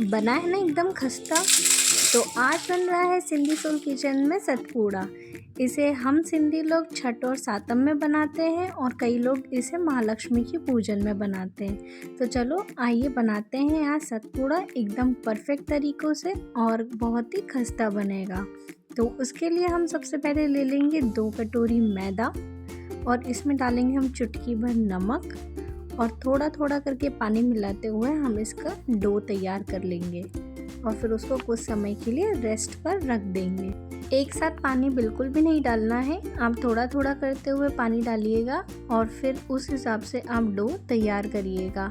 बना है ना एकदम खस्ता। तो आज बन रहा है सिंधी सोल किचन में सतपूड़ा। इसे हम सिंधी लोग छठ और सातम में बनाते हैं और कई लोग इसे महालक्ष्मी की पूजन में बनाते हैं। तो चलो आइए बनाते हैं आज सतपूड़ा एकदम परफेक्ट तरीक़ों से और बहुत ही खस्ता बनेगा। तो उसके लिए हम सबसे पहले ले लेंगे 2 कटोरी मैदा और इसमें डालेंगे हम चुटकी भर नमक और थोड़ा थोड़ा करके पानी मिलाते हुए हम इसका डो तैयार कर लेंगे और फिर उसको कुछ समय के लिए रेस्ट पर रख देंगे। एक साथ पानी बिल्कुल भी नहीं डालना है, आप थोड़ा थोड़ा करते हुए पानी डालिएगा और फिर उस हिसाब से आप डो तैयार करिएगा।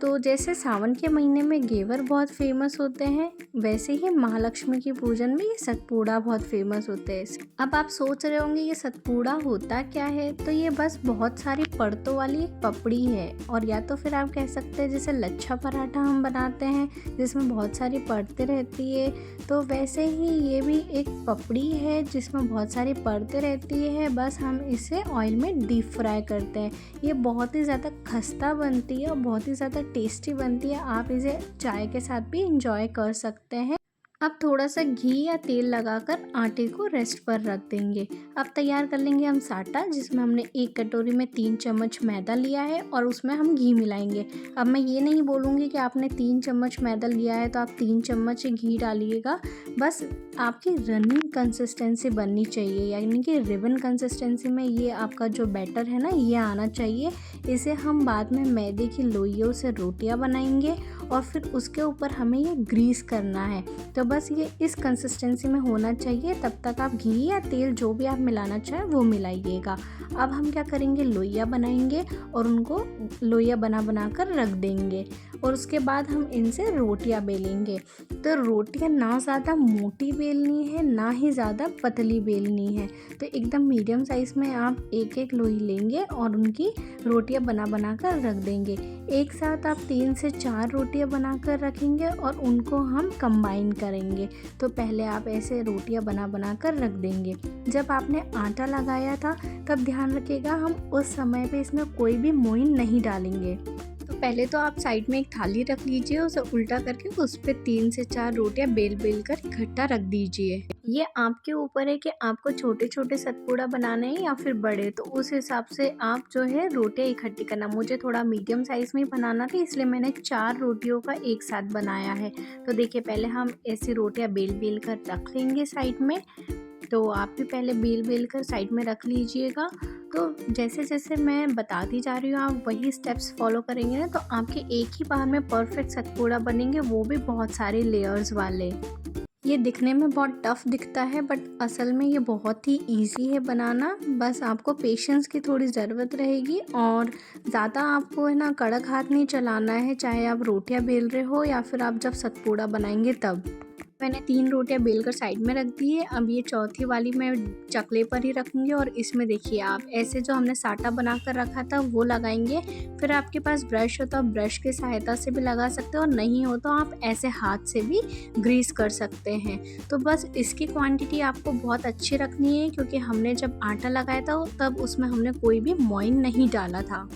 तो जैसे सावन के महीने में घेवर बहुत फेमस होते हैं, वैसे ही महालक्ष्मी की पूजन में ये सतपूड़ा बहुत फेमस होते हैं। अब आप सोच रहे होंगे ये सतपूड़ा होता क्या है, तो ये बस बहुत सारी परतों वाली एक पपड़ी है और या तो फिर आप कह सकते हैं जैसे लच्छा पराठा हम बनाते हैं जिसमें बहुत सारी परतें रहती है, तो वैसे ही ये भी एक पपड़ी है जिसमें बहुत सारी परतें रहती है। बस हम इसे ऑयल में डीप फ्राई करते हैं। ये बहुत ही ज़्यादा खस्ता बनती है और बहुत ही ज़्यादा टेस्टी बनती है। आप इसे चाय के साथ भी इंजॉय कर सकते हैं। अब थोड़ा सा घी या तेल लगाकर आटे को रेस्ट पर रख देंगे। अब तैयार कर लेंगे हम साटा, जिसमें हमने 1 कटोरी में 3 चम्मच मैदा लिया है और उसमें हम घी मिलाएंगे। अब मैं ये नहीं बोलूँगी कि आपने 3 चम्मच मैदा लिया है तो आप 3 चम्मच ही घी डालिएगा। बस आपकी रनिंग कंसिस्टेंसी बननी चाहिए, यानी कि रिबन कंसिस्टेंसी में ये आपका जो बैटर है ना ये आना चाहिए। इसे हम बाद में मैदे की लोइयों से रोटियां बनाएंगे और फिर उसके ऊपर हमें ये ग्रीस करना है। तो बस ये इस कंसिस्टेंसी में होना चाहिए, तब तक आप घी या तेल जो भी आप मिलाना चाहें वो मिलाइएगा। अब हम क्या करेंगे, लोइयां बनाएंगे और उनको लोइयां बना कर रख देंगे और उसके बाद हम इनसे रोटियां बेलेंगे। तो रोटियां ना ज़्यादा मोटी बेलनी है ना ही ज़्यादा पतली बेलनी है, तो एकदम मीडियम साइज़ में आप एक एक लोई लेंगे और उनकी रोटियां बना कर रख देंगे। एक साथ आप 3 से 4 रोटियां बनाकर रखेंगे और उनको हम कंबाइन करेंगे। तो पहले आप ऐसे रोटियां बना कर रख देंगे। जब आपने आटा लगाया था तब ध्यान रखिएगा हम उस समय पे इसमें कोई भी मोइन नहीं डालेंगे। तो पहले तो आप साइड में एक थाली रख लीजिए, उसे उल्टा करके उस पर 3 से 4 रोटियां बेल कर इकट्ठा रख दीजिए। ये आपके ऊपर है कि आपको छोटे छोटे सतपूड़ा बनाने हैं या फिर बड़े, तो उस हिसाब से आप जो है रोटियां इकट्ठी करना। मुझे थोड़ा मीडियम साइज में बनाना था, इसलिए मैंने 4 रोटियों का एक साथ बनाया है। तो देखिए पहले हम ऐसी रोटियां बेल कर रख लेंगे साइड में। तो आप भी पहले बेल कर साइड में रख लीजिएगा। तो जैसे जैसे मैं बताती जा रही हूँ आप वही स्टेप्स फॉलो करेंगे ना, तो आपके एक ही बार में परफेक्ट सतपूड़ा बनेंगे, वो भी बहुत सारे लेयर्स वाले। ये दिखने में बहुत टफ दिखता है बट असल में ये बहुत ही इजी है बनाना। बस आपको पेशेंस की थोड़ी ज़रूरत रहेगी और ज़्यादा आपको है ना कड़क हाथ नहीं चलाना है, चाहे आप रोटियां बेल रहे हो या फिर आप जब सतपूड़ा बनाएंगे तब। मैंने 3 रोटियां बेलकर साइड में रख दी है। अब ये चौथी वाली मैं चकले पर ही रखूँगी और इसमें देखिए आप ऐसे जो हमने साटा बना कर रखा था वो लगाएंगे। फिर आपके पास ब्रश हो तो आप ब्रश की सहायता से भी लगा सकते हो और नहीं हो तो आप ऐसे हाथ से भी ग्रीस कर सकते हैं। तो बस इसकी क्वांटिटी आपको बहुत अच्छी रखनी है, क्योंकि हमने जब आटा लगाया था तब उसमें हमने कोई भी मोइन नहीं डाला था।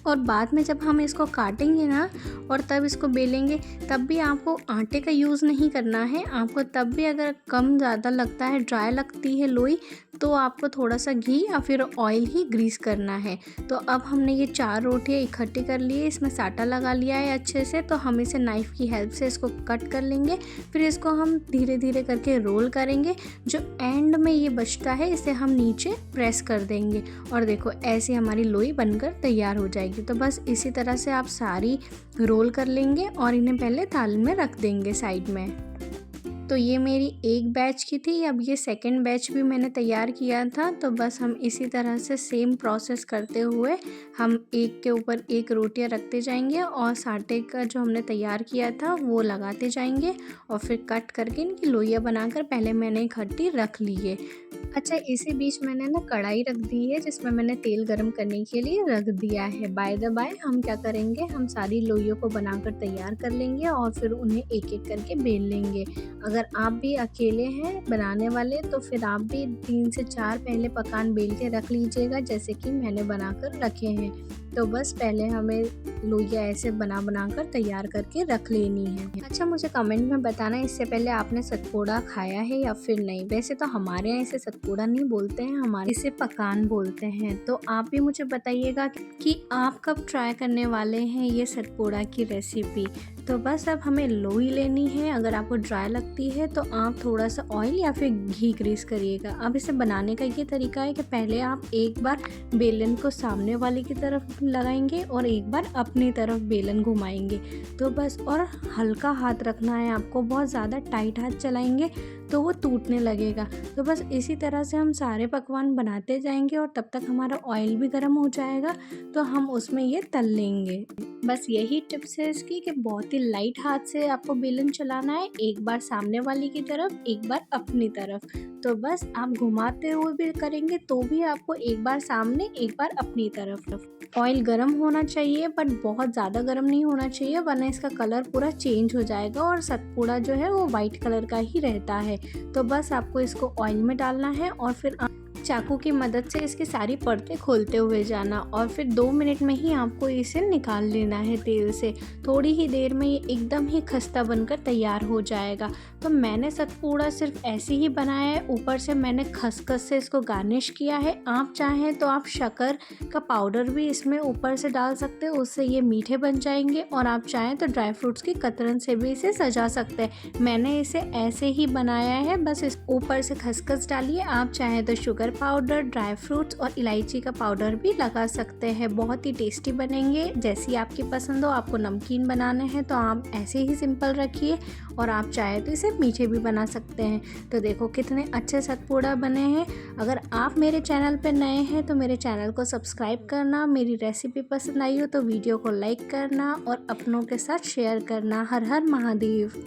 और बाद में जब हम इसको काटेंगे ना और तब इसको बेलेंगे, तब भी आपको आटे का यूज़ नहीं करना है। आपको तब भी अगर कम ज़्यादा लगता है, ड्राई लगती है लोई, तो आपको थोड़ा सा घी या फिर ऑयल ही ग्रीस करना है। तो अब हमने ये 4 रोटियां इकट्ठी कर ली है, इसमें साटा लगा लिया है अच्छे से। तो हम इसे नाइफ़ की हेल्प से इसको कट कर लेंगे। फिर इसको हम धीरे धीरे करके रोल करेंगे। जो एंड में ये बचता है इसे हम नीचे प्रेस कर देंगे और देखो ऐसे हमारी लोई बनकर तैयार हो जाएगी। तो बस इसी तरह से आप सारी रोल कर लेंगे और इन्हें पहले थाली में रख देंगे साइड में। तो ये मेरी एक बैच की थी, अब ये सेकंड बैच भी मैंने तैयार किया था। तो बस हम इसी तरह से सेम प्रोसेस करते हुए हम एक के ऊपर एक रोटियां रखते जाएंगे और साटे का जो हमने तैयार किया था वो लगाते जाएंगे और फिर कट करके इनकी लोइयां बनाकर पहले मैंने इकट्ठी रख ली है। अच्छा, इसी बीच मैंने ना कढ़ाई रख दी है जिसमें मैंने तेल गरम करने के लिए रख दिया है। बाय द बाय हम क्या करेंगे, हम सारी लोइयों को बनाकर तैयार कर लेंगे और फिर उन्हें एक एक करके बेल लेंगे। अगर आप भी अकेले हैं बनाने वाले तो फिर आप भी 3 से 4 पहले पकवान बेल के रख लीजिएगा, जैसे कि मैंने बनाकर रखे हैं। तो बस पहले हमें लोइयाँ ऐसे बना कर तैयार करके रख लेनी है। अच्छा, मुझे कमेंट में बताना इससे पहले आपने सतपुड़ा खाया है या फिर नहीं। वैसे तो हमारे यहाँ इसे सतपुड़ा नहीं बोलते हैं, हमारे इसे पकान बोलते हैं। तो आप भी मुझे बताइएगा कि आप कब ट्राई करने वाले हैं ये सतपुड़ा की रेसिपी। तो बस अब हमें लोई लेनी है। अगर आपको ड्राई लगती है तो आप थोड़ा सा ऑयल या फिर घी ग्रीस करिएगा। अब इसे बनाने का ये तरीका है कि पहले आप एक बार बेलन को सामने वाले की तरफ लगाएंगे और एक बार अपनी तरफ बेलन घुमाएंगे। तो बस, और हल्का हाथ रखना है आपको, बहुत ज़्यादा टाइट हाथ चलाएंगे तो वो टूटने लगेगा। तो बस इसी तरह से हम सारे पकवान बनाते जाएंगे और तब तक हमारा ऑयल भी गर्म हो जाएगा तो हम उसमें ये तल लेंगे। बस यही टिप्स है इसकी कि बहुत ही लाइट हाथ से आपको बेलन चलाना है, एक बार सामने वाली की तरफ, एक बार अपनी तरफ। तो बस आप घुमाते हुए भी करेंगे तो भी आपको एक बार सामने, एक बार अपनी तरफ। ऑयल गर्म होना चाहिए बट बहुत ज़्यादा गर्म नहीं होना चाहिए, वरना इसका कलर पूरा चेंज हो जाएगा और सतपुड़ा जो है वो वाइट कलर का ही रहता है। तो बस आपको इसको ऑयल में डालना है और फिर चाकू की मदद से इसकी सारी परतें खोलते हुए जाना और फिर 2 मिनट में ही आपको इसे निकाल लेना है तेल से। थोड़ी ही देर में ये एकदम ही खस्ता बनकर तैयार हो जाएगा। तो मैंने सतपुड़ा सिर्फ ऐसे ही बनाया है, ऊपर से मैंने खसखस से इसको गार्निश किया है। आप चाहें तो आप शक्कर का पाउडर भी इसमें ऊपर से डाल सकते हो, उससे ये मीठे बन जाएंगे। और आप चाहें तो ड्राई फ्रूट्स की कतरन से भी इसे सजा सकते हैं। मैंने इसे ऐसे ही बनाया है, बस इस ऊपर से खसखस डालिए। आप चाहें तो शुगर पाउडर, ड्राई फ्रूट्स और इलायची का पाउडर भी लगा सकते हैं। बहुत ही टेस्टी बनेंगे, जैसी आपकी पसंद हो। आपको नमकीन बनाने हैं तो आप ऐसे ही सिंपल रखिए और आप चाहे तो इसे मीठे भी बना सकते हैं। तो देखो कितने अच्छे सतपुड़ा बने हैं। अगर आप मेरे चैनल पर नए हैं तो मेरे चैनल को सब्सक्राइब करना, मेरी रेसिपी पसंद आई हो तो वीडियो को लाइक करना और अपनों के साथ शेयर करना। हर हर महादेव।